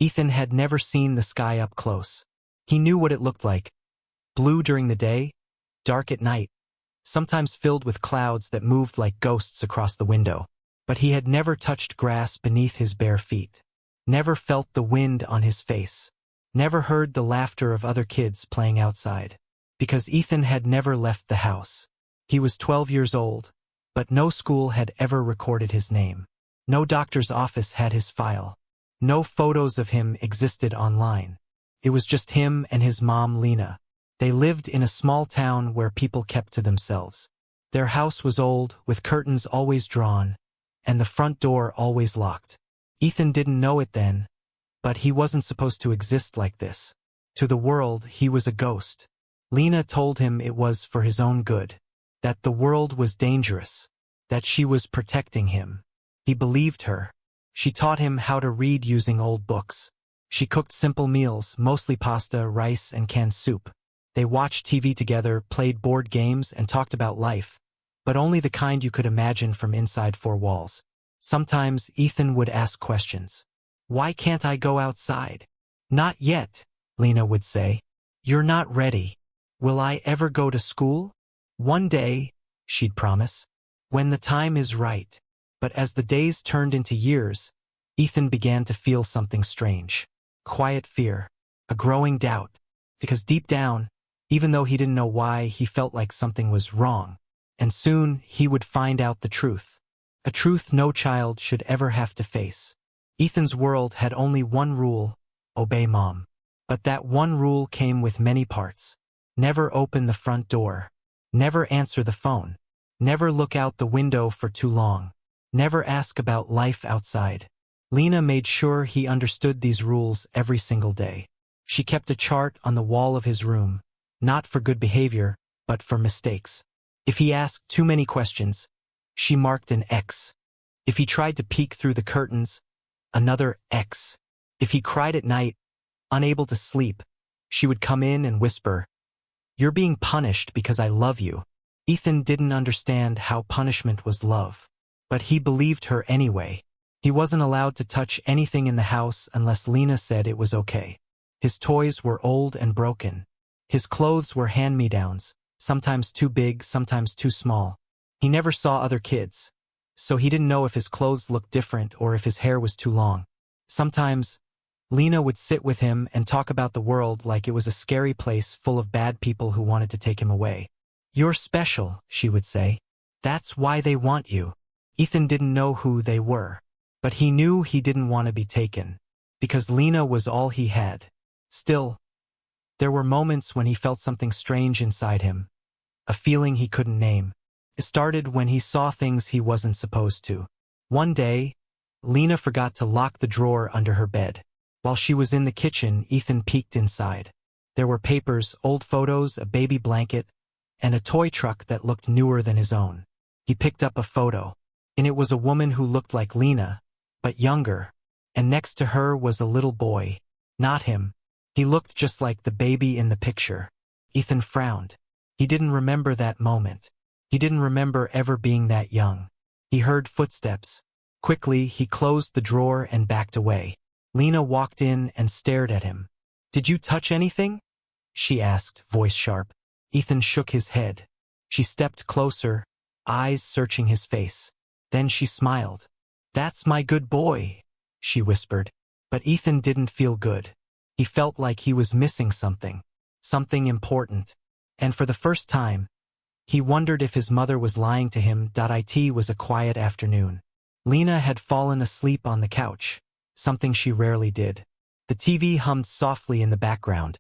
Ethan had never seen the sky up close. He knew what it looked like. Blue during the day, dark at night, sometimes filled with clouds that moved like ghosts across the window. But he had never touched grass beneath his bare feet, never felt the wind on his face, never heard the laughter of other kids playing outside. Because Ethan had never left the house. He was 12 years old, but no school had ever recorded his name. No doctor's office had his file. No photos of him existed online. It was just him and his mom, Lena. They lived in a small town where people kept to themselves. Their house was old, with curtains always drawn, and the front door always locked. Ethan didn't know it then, but he wasn't supposed to exist like this. To the world, he was a ghost. Lena told him it was for his own good, that the world was dangerous, that she was protecting him. He believed her. She taught him how to read using old books. She cooked simple meals, mostly pasta, rice, and canned soup. They watched TV together, played board games, and talked about life, but only the kind you could imagine from inside four walls. Sometimes Ethan would ask questions. "Why can't I go outside?" "Not yet," Lena would say. "You're not ready." "Will I ever go to school?" "One day," she'd promise, "when the time is right." But as the days turned into years, Ethan began to feel something strange. Quiet fear, a growing doubt. Because deep down, even though he didn't know why, he felt like something was wrong. And soon he would find out the truth. A truth no child should ever have to face. Ethan's world had only one rule: obey mom. But that one rule came with many parts. Never open the front door. Never answer the phone. Never look out the window for too long. Never ask about life outside. Lena made sure he understood these rules every single day. She kept a chart on the wall of his room, not for good behavior, but for mistakes. If he asked too many questions, she marked an X. If he tried to peek through the curtains, another X. If he cried at night, unable to sleep, she would come in and whisper, "You're being punished because I love you." Ethan didn't understand how punishment was love, but he believed her anyway. He wasn't allowed to touch anything in the house unless Lena said it was okay. His toys were old and broken. His clothes were hand-me-downs, sometimes too big, sometimes too small. He never saw other kids, so he didn't know if his clothes looked different or if his hair was too long. Sometimes, Lena would sit with him and talk about the world like it was a scary place full of bad people who wanted to take him away. "You're special," she would say. "That's why they want you." Ethan didn't know who they were, but he knew he didn't want to be taken, because Lena was all he had. Still, there were moments when he felt something strange inside him, a feeling he couldn't name. It started when he saw things he wasn't supposed to. One day, Lena forgot to lock the drawer under her bed. While she was in the kitchen, Ethan peeked inside. There were papers, old photos, a baby blanket, and a toy truck that looked newer than his own. He picked up a photo, and it was a woman who looked like Lena, but younger, and next to her was a little boy. Not him. He looked just like the baby in the picture. Ethan frowned. He didn't remember that moment. He didn't remember ever being that young. He heard footsteps. Quickly, he closed the drawer and backed away. Lena walked in and stared at him. "Did you touch anything?" she asked, voice sharp. Ethan shook his head. She stepped closer, eyes searching his face. Then she smiled. "That's my good boy," she whispered. But Ethan didn't feel good. He felt like he was missing something important. And for the first time, he wondered if his mother was lying to him. It was a quiet afternoon. Lena had fallen asleep on the couch, something she rarely did. The TV hummed softly in the background,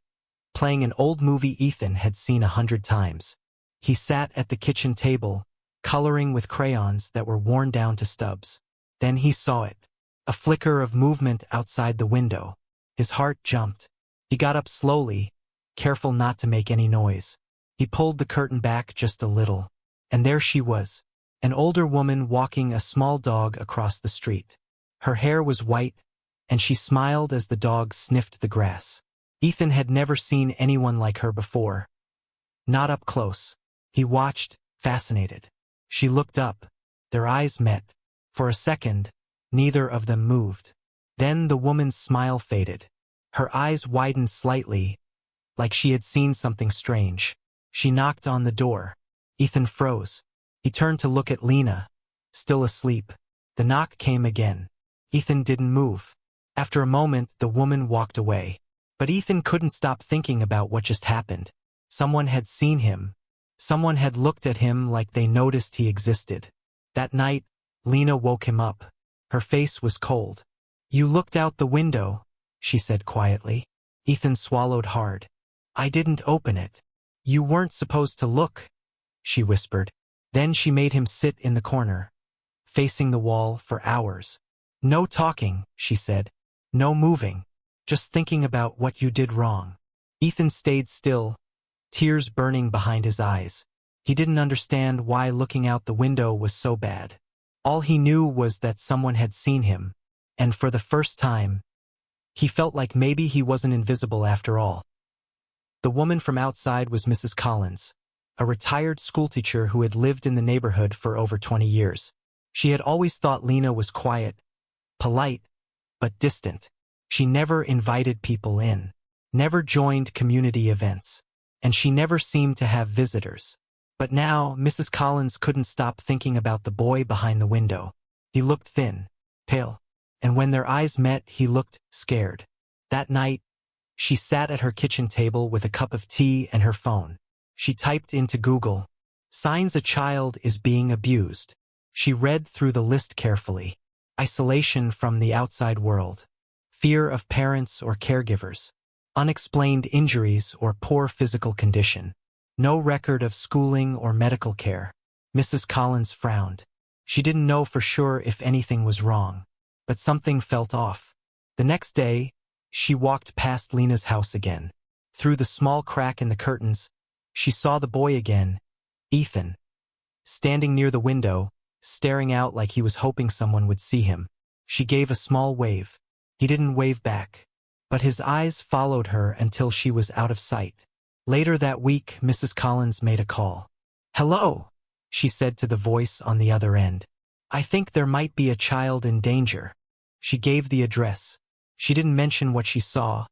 playing an old movie Ethan had seen 100 times. He sat at the kitchen table, coloring with crayons that were worn down to stubs. Then he saw it, a flicker of movement outside the window. His heart jumped. He got up slowly, careful not to make any noise. He pulled the curtain back just a little, and there she was, an older woman walking a small dog across the street. Her hair was white, and she smiled as the dog sniffed the grass. Ethan had never seen anyone like her before. Not up close. He watched, fascinated. She looked up. Their eyes met. For a second, neither of them moved. Then the woman's smile faded. Her eyes widened slightly, like she had seen something strange. She knocked on the door. Ethan froze. He turned to look at Lena, still asleep. The knock came again. Ethan didn't move. After a moment, the woman walked away. But Ethan couldn't stop thinking about what just happened. Someone had seen him. Someone had looked at him like they noticed he existed. That night, Lena woke him up. Her face was cold. "You looked out the window," she said quietly. Ethan swallowed hard. "I didn't open it." "You weren't supposed to look," she whispered. Then she made him sit in the corner, facing the wall for hours. "No talking," she said. "No moving. Just thinking about what you did wrong." Ethan stayed still, tears burning behind his eyes. He didn't understand why looking out the window was so bad. All he knew was that someone had seen him, and for the first time, he felt like maybe he wasn't invisible after all. The woman from outside was Mrs. Collins, a retired schoolteacher who had lived in the neighborhood for over 20 years. She had always thought Lena was quiet, polite, but distant. She never invited people in, never joined community events, and she never seemed to have visitors. But now, Mrs. Collins couldn't stop thinking about the boy behind the window. He looked thin, pale, and when their eyes met, he looked scared. That night, she sat at her kitchen table with a cup of tea and her phone. She typed into Google, "Signs a child is being abused." She read through the list carefully. Isolation from the outside world, fear of parents or caregivers, unexplained injuries or poor physical condition, no record of schooling or medical care. Mrs. Collins frowned. She didn't know for sure if anything was wrong, but something felt off. The next day, she walked past Lena's house again. Through the small crack in the curtains, she saw the boy again, Ethan, standing near the window, staring out like he was hoping someone would see him. She gave a small wave. He didn't wave back, but his eyes followed her until she was out of sight. Later that week, Mrs. Collins made a call. "Hello," she said to the voice on the other end. "I think there might be a child in danger." She gave the address. She didn't mention what she saw,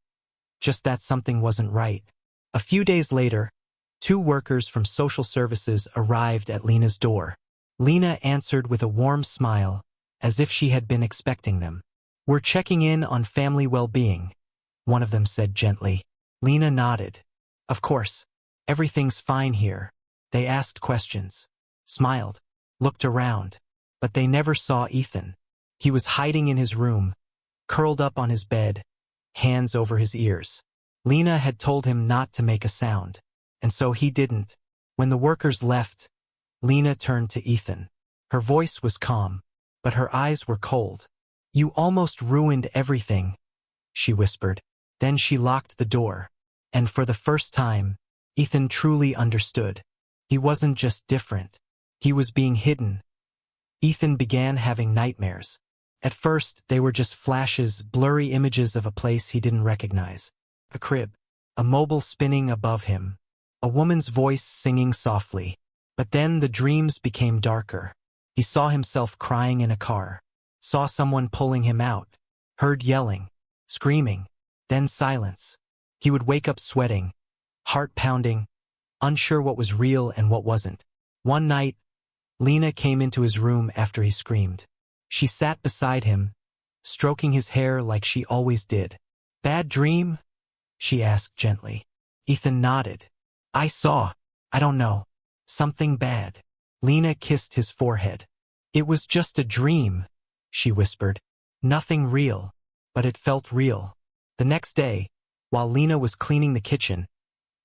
just that something wasn't right. A few days later, 2 workers from social services arrived at Lena's door. Lena answered with a warm smile, as if she had been expecting them. "We're checking in on family well-being," one of them said gently. Lena nodded. "Of course. Everything's fine here." They asked questions, smiled, looked around, but they never saw Ethan. He was hiding in his room, curled up on his bed, hands over his ears. Lena had told him not to make a sound, and so he didn't. When the workers left, Lena turned to Ethan. Her voice was calm, but her eyes were cold. "You almost ruined everything," she whispered. Then she locked the door, and for the first time, Ethan truly understood. He wasn't just different. He was being hidden. Ethan began having nightmares. At first, they were just flashes, blurry images of a place he didn't recognize. A crib, a mobile spinning above him, a woman's voice singing softly. But then the dreams became darker. He saw himself crying in a car, saw someone pulling him out, heard yelling, screaming, then silence. He would wake up sweating, heart pounding, unsure what was real and what wasn't. One night, Lena came into his room after he screamed. She sat beside him, stroking his hair like she always did. "Bad dream?" she asked gently. Ethan nodded. I don't know, something bad." Lena kissed his forehead. "It was just a dream," she whispered. "Nothing real, but it felt real." The next day, while Lena was cleaning the kitchen,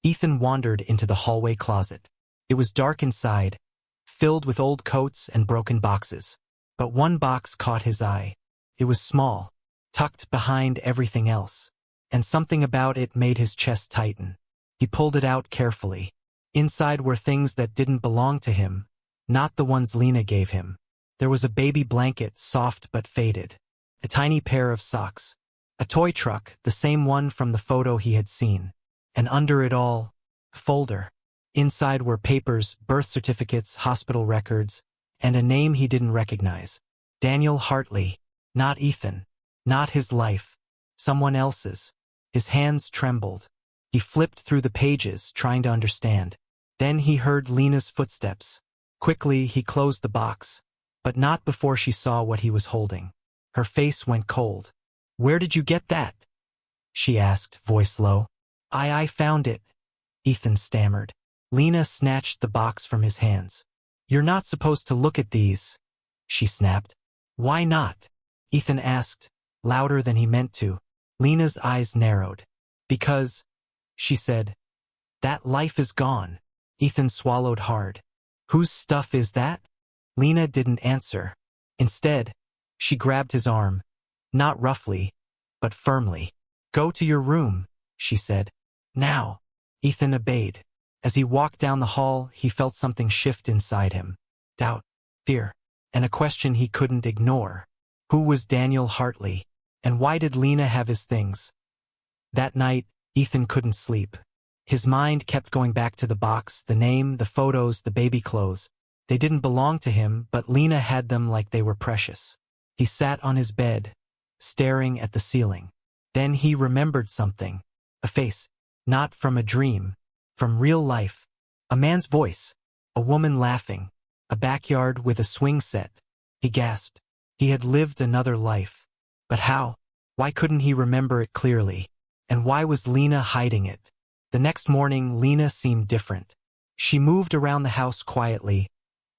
Ethan wandered into the hallway closet. It was dark inside, filled with old coats and broken boxes. But one box caught his eye. It was small, tucked behind everything else, and something about it made his chest tighten. He pulled it out carefully. Inside were things that didn't belong to him, not the ones Lena gave him. There was a baby blanket, soft but faded, a tiny pair of socks, a toy truck, the same one from the photo he had seen, and under it all, a folder. Inside were papers, birth certificates, hospital records, and a name he didn't recognize. Daniel Hartley, not Ethan. Not his life. Someone else's. His hands trembled. He flipped through the pages, trying to understand. Then he heard Lena's footsteps. Quickly, he closed the box, but not before she saw what he was holding. Her face went cold. "Where did you get that?" she asked, voice low. I found it," Ethan stammered. Lena snatched the box from his hands. "You're not supposed to look at these," she snapped. "Why not?" Ethan asked, louder than he meant to. Lena's eyes narrowed. "Because," she said, "that life is gone." Ethan swallowed hard. "Whose stuff is that?" Lena didn't answer. Instead, she grabbed his arm, not roughly, but firmly. "Go to your room," she said. "Now." Ethan obeyed. As he walked down the hall, he felt something shift inside him. Doubt, fear, and a question he couldn't ignore. Who was Daniel Hartley? And why did Lena have his things? That night, Ethan couldn't sleep. His mind kept going back to the box, the name, the photos, the baby clothes. They didn't belong to him, but Lena had them like they were precious. He sat on his bed, staring at the ceiling. Then he remembered something. A face. Not from a dream. From real life. A man's voice. A woman laughing. A backyard with a swing set. He gasped. He had lived another life. But how? Why couldn't he remember it clearly? And why was Lena hiding it? The next morning, Lena seemed different. She moved around the house quietly,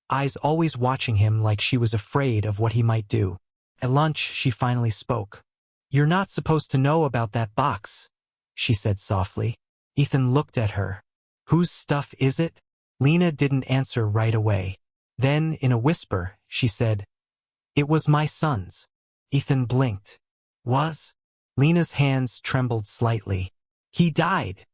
eyes always watching him like she was afraid of what he might do. At lunch, she finally spoke. "You're not supposed to know about that box," she said softly. Ethan looked at her. "Whose stuff is it?" Lena didn't answer right away. Then, in a whisper, she said, "It was my son's." Ethan blinked. "Was?" Lena's hands trembled slightly. "He died,"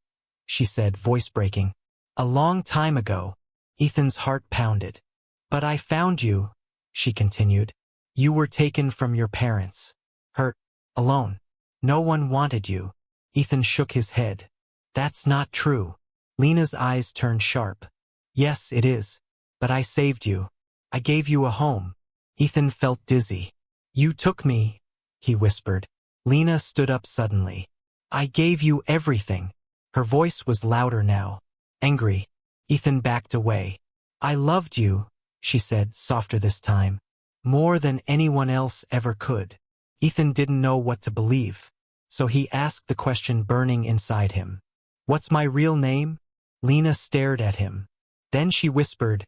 she said, voice breaking. "A long time ago." Ethan's heart pounded. "But I found you," she continued. "You were taken from your parents. Hurt. Alone. No one wanted you." Ethan shook his head. "That's not true." Lena's eyes turned sharp. "Yes, it is. But I saved you. I gave you a home." Ethan felt dizzy. "You took me," he whispered. Lena stood up suddenly. "I gave you everything." Her voice was louder now. Angry. Ethan backed away. "I loved you," she said, softer this time. "More than anyone else ever could." Ethan didn't know what to believe, so he asked the question burning inside him. "What's my real name?" Lena stared at him. Then she whispered,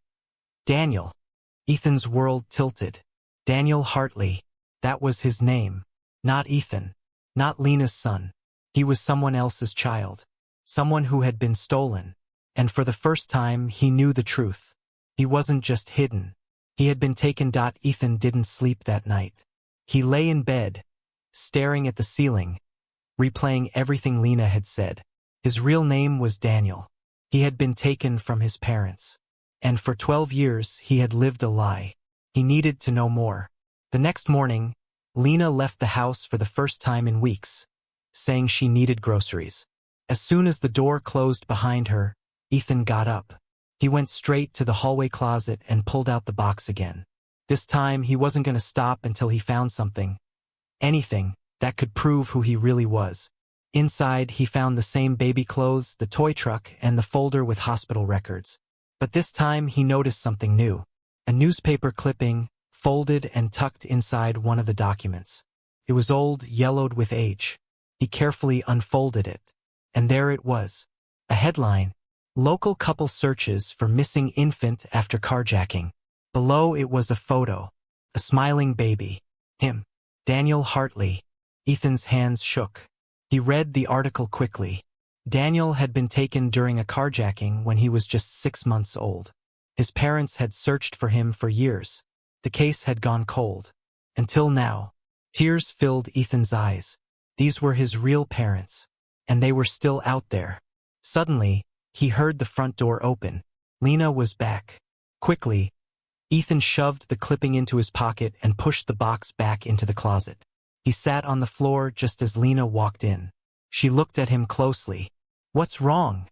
"Daniel." Ethan's world tilted. Daniel Hartley. That was his name. Not Ethan. Not Lena's son. He was someone else's child. Someone who had been stolen. And for the first time, he knew the truth. He wasn't just hidden. He had been taken. Ethan didn't sleep that night. He lay in bed, staring at the ceiling, replaying everything Lena had said. His real name was Daniel. He had been taken from his parents. And for 12 years, he had lived a lie. He needed to know more. The next morning, Lena left the house for the first time in weeks, saying she needed groceries. As soon as the door closed behind her, Ethan got up. He went straight to the hallway closet and pulled out the box again. This time, he wasn't going to stop until he found something, anything, that could prove who he really was. Inside, he found the same baby clothes, the toy truck, and the folder with hospital records. But this time, he noticed something new. A newspaper clipping, folded and tucked inside one of the documents. It was old, yellowed with age. He carefully unfolded it. And there it was. A headline: "Local couple searches for missing infant after carjacking." Below it was a photo. A smiling baby. Him. Daniel Hartley. Ethan's hands shook. He read the article quickly. Daniel had been taken during a carjacking when he was just 6 months old. His parents had searched for him for years. The case had gone cold. Until now. Tears filled Ethan's eyes. These were his real parents. And they were still out there. Suddenly, he heard the front door open. Lena was back. Quickly, Ethan shoved the clipping into his pocket and pushed the box back into the closet. He sat on the floor just as Lena walked in. She looked at him closely. "What's wrong?"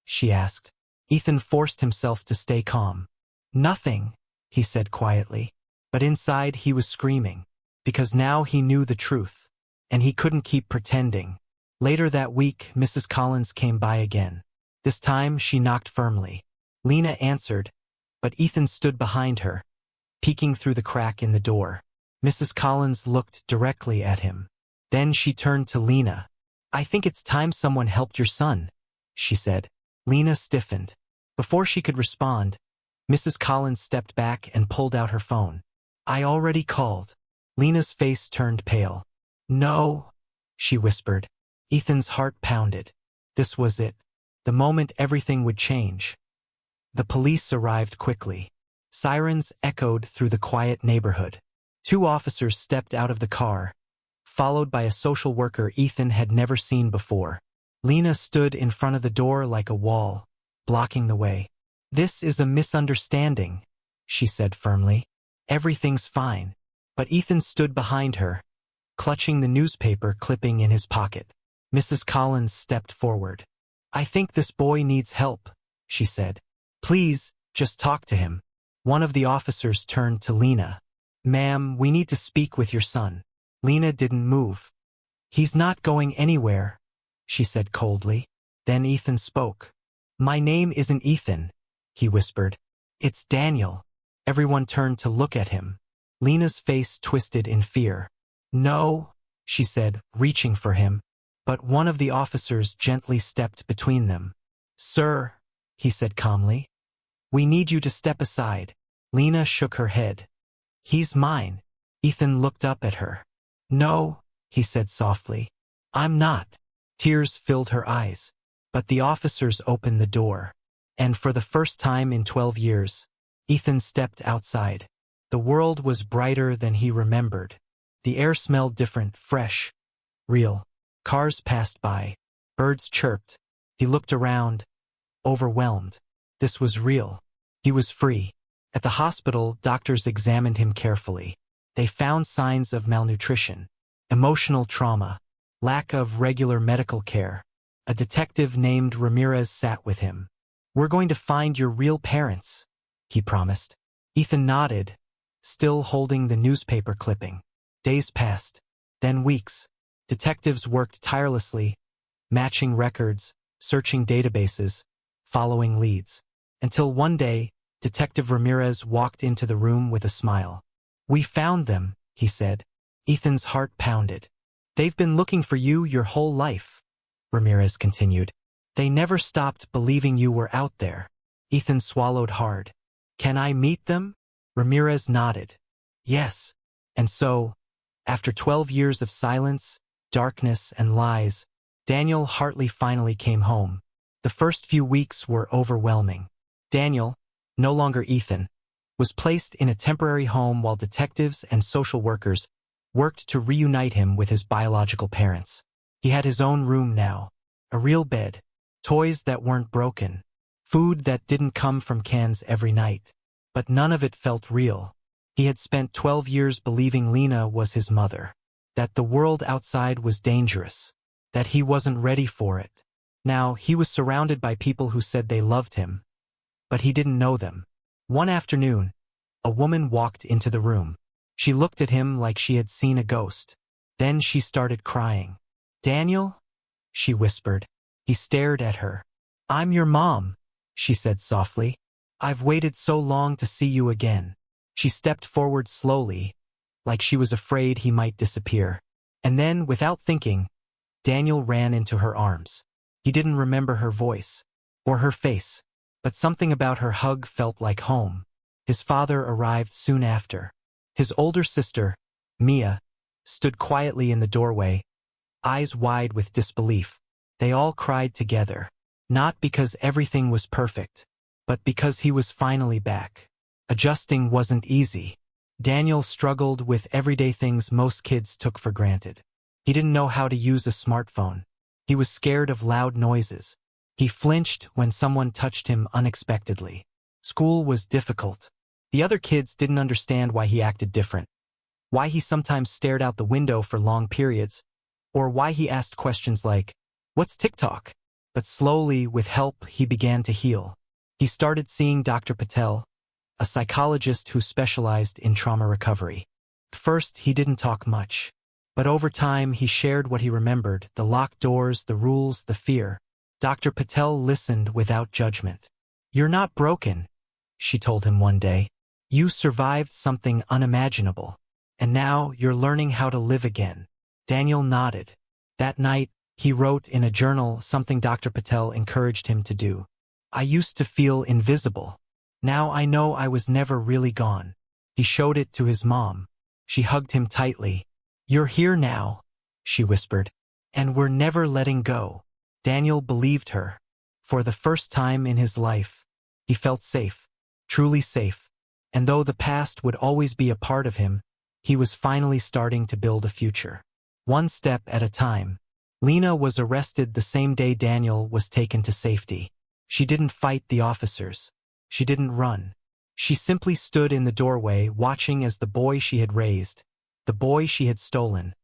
she asked. Ethan forced himself to stay calm. "Nothing," he said quietly. But inside he was screaming. Because now he knew the truth. and he couldn't keep pretending. Later that week, Mrs. Collins came by again. This time, she knocked firmly. Lena answered, but Ethan stood behind her, peeking through the crack in the door. Mrs. Collins looked directly at him. Then she turned to Lena. "I think it's time someone helped your son," she said. Lena stiffened. Before she could respond, Mrs. Collins stepped back and pulled out her phone. "I already called." Lena's face turned pale. "No," she whispered. Ethan's heart pounded. This was it. The moment everything would change. The police arrived quickly. Sirens echoed through the quiet neighborhood. 2 officers stepped out of the car, followed by a social worker Ethan had never seen before. Lena stood in front of the door like a wall, blocking the way. "This is a misunderstanding," she said firmly. "Everything's fine." But Ethan stood behind her, clutching the newspaper clipping in his pocket. Mrs. Collins stepped forward. "I think this boy needs help," she said. "Please, just talk to him." One of the officers turned to Lena. "Ma'am, we need to speak with your son." Lena didn't move. "He's not going anywhere," she said coldly. Then Ethan spoke. "My name isn't Ethan," he whispered. "It's Daniel." Everyone turned to look at him. Lena's face twisted in fear. "No," she said, reaching for him. But one of the officers gently stepped between them. "Sir," he said calmly, "we need you to step aside." Lena shook her head. "He's mine." Ethan looked up at her. "No," he said softly, "I'm not." Tears filled her eyes. But the officers opened the door. And for the first time in 12 years, Ethan stepped outside. The world was brighter than he remembered. The air smelled different, fresh, real. Cars passed by. Birds chirped. He looked around, overwhelmed. This was real. He was free. At the hospital, doctors examined him carefully. They found signs of malnutrition, emotional trauma, lack of regular medical care. A detective named Ramirez sat with him. "We're going to find your real parents," he promised. Ethan nodded, still holding the newspaper clipping. Days passed, then weeks. Detectives worked tirelessly, matching records, searching databases, following leads. Until one day, Detective Ramirez walked into the room with a smile. "We found them," he said. Ethan's heart pounded. "They've been looking for you your whole life," Ramirez continued. "They never stopped believing you were out there." Ethan swallowed hard. "Can I meet them?" Ramirez nodded. "Yes." And so, after 12 years of silence, darkness, and lies, Daniel Hartley finally came home. The first few weeks were overwhelming. Daniel, no longer Ethan, was placed in a temporary home while detectives and social workers worked to reunite him with his biological parents. He had his own room now, a real bed, toys that weren't broken, food that didn't come from cans every night. But none of it felt real. He had spent 12 years believing Lena was his mother, that the world outside was dangerous, that he wasn't ready for it. Now, he was surrounded by people who said they loved him, but he didn't know them. One afternoon, a woman walked into the room. She looked at him like she had seen a ghost. Then she started crying. "Daniel?" she whispered. He stared at her. "I'm your mom," she said softly. "I've waited so long to see you again." She stepped forward slowly, like she was afraid he might disappear. And then, without thinking, Daniel ran into her arms. He didn't remember her voice, or her face, but something about her hug felt like home. His father arrived soon after. His older sister, Mia, stood quietly in the doorway, eyes wide with disbelief. They all cried together, not because everything was perfect, but because he was finally back. Adjusting wasn't easy. Daniel struggled with everyday things most kids took for granted. He didn't know how to use a smartphone. He was scared of loud noises. He flinched when someone touched him unexpectedly. School was difficult. The other kids didn't understand why he acted different, why he sometimes stared out the window for long periods, or why he asked questions like, "What's TikTok?" But slowly, with help, he began to heal. He started seeing Dr. Patel, a psychologist who specialized in trauma recovery. At first, he didn't talk much. But over time, he shared what he remembered, the locked doors, the rules, the fear. Dr. Patel listened without judgment. "You're not broken," she told him one day. "You survived something unimaginable. And now you're learning how to live again." Daniel nodded. That night, he wrote in a journal something Dr. Patel encouraged him to do. "I used to feel invisible. Now I know I was never really gone." He showed it to his mom. She hugged him tightly. "You're here now," she whispered, "and we're never letting go." Daniel believed her. For the first time in his life, he felt safe, truly safe. And though the past would always be a part of him, he was finally starting to build a future. One step at a time. Lena was arrested the same day Daniel was taken to safety. She didn't fight the officers. She didn't run. She simply stood in the doorway, watching as the boy she had raised, the boy she had stolen,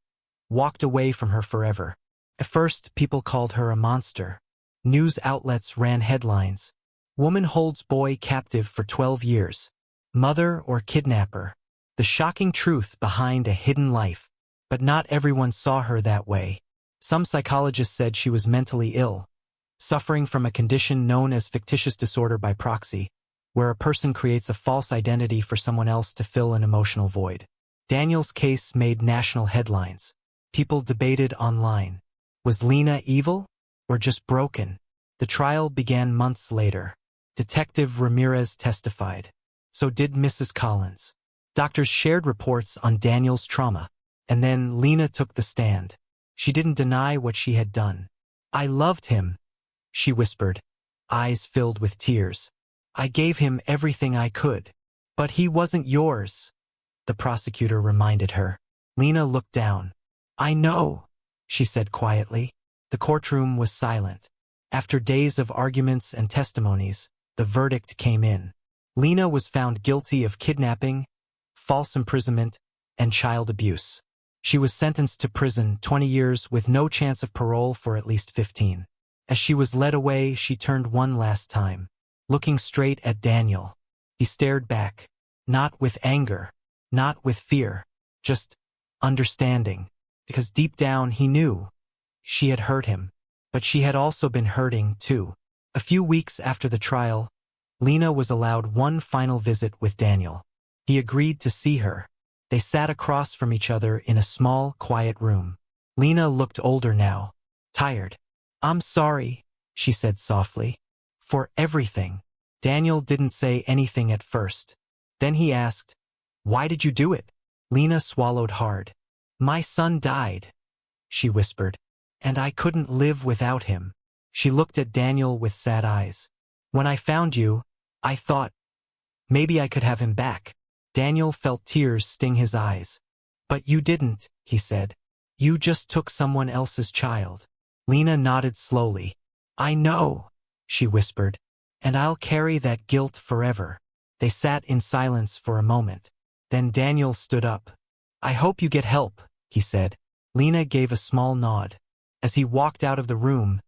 walked away from her forever. At first, people called her a monster. News outlets ran headlines. "Woman holds boy captive for 12 years. Mother or kidnapper." The shocking truth behind a hidden life. But not everyone saw her that way. Some psychologists said she was mentally ill, suffering from a condition known as fictitious disorder by proxy, where a person creates a false identity for someone else to fill an emotional void. Daniel's case made national headlines. People debated online. Was Lena evil or just broken? The trial began months later. Detective Ramirez testified. So did Mrs. Collins. Doctors shared reports on Daniel's trauma. And then Lena took the stand. She didn't deny what she had done. "I loved him," she whispered, eyes filled with tears. "I gave him everything I could. But he wasn't yours," the prosecutor reminded her. Lena looked down. "I know," she said quietly. The courtroom was silent. After days of arguments and testimonies, the verdict came in. Lena was found guilty of kidnapping, false imprisonment, and child abuse. She was sentenced to prison 20 years with no chance of parole for at least 15. As she was led away, she turned one last time, looking straight at Daniel. He stared back, not with anger, not with fear, just understanding, because deep down he knew she had hurt him, but she had also been hurting too. A few weeks after the trial, Lena was allowed one final visit with Daniel. He agreed to see her. They sat across from each other in a small, quiet room. Lena looked older now, tired. "I'm sorry," she said softly, "for everything." Daniel didn't say anything at first. Then he asked, "Why did you do it?" Lena swallowed hard. "My son died," she whispered, "and I couldn't live without him." She looked at Daniel with sad eyes. "When I found you, I thought maybe I could have him back." Daniel felt tears sting his eyes. "But you didn't," he said. "You just took someone else's child." Lena nodded slowly. "I know," she whispered, "and I'll carry that guilt forever." They sat in silence for a moment. Then Daniel stood up. "I hope you get help," he said. Lena gave a small nod. As he walked out of the room,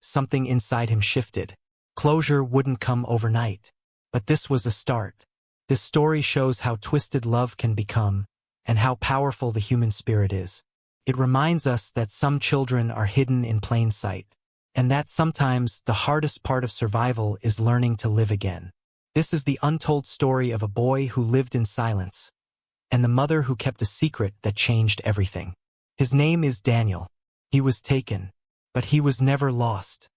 something inside him shifted. Closure wouldn't come overnight. But this was a start. This story shows how twisted love can become, and how powerful the human spirit is. It reminds us that some children are hidden in plain sight, and that sometimes the hardest part of survival is learning to live again. This is the untold story of a boy who lived in silence, and the mother who kept a secret that changed everything. His name is Daniel. He was taken, but he was never lost.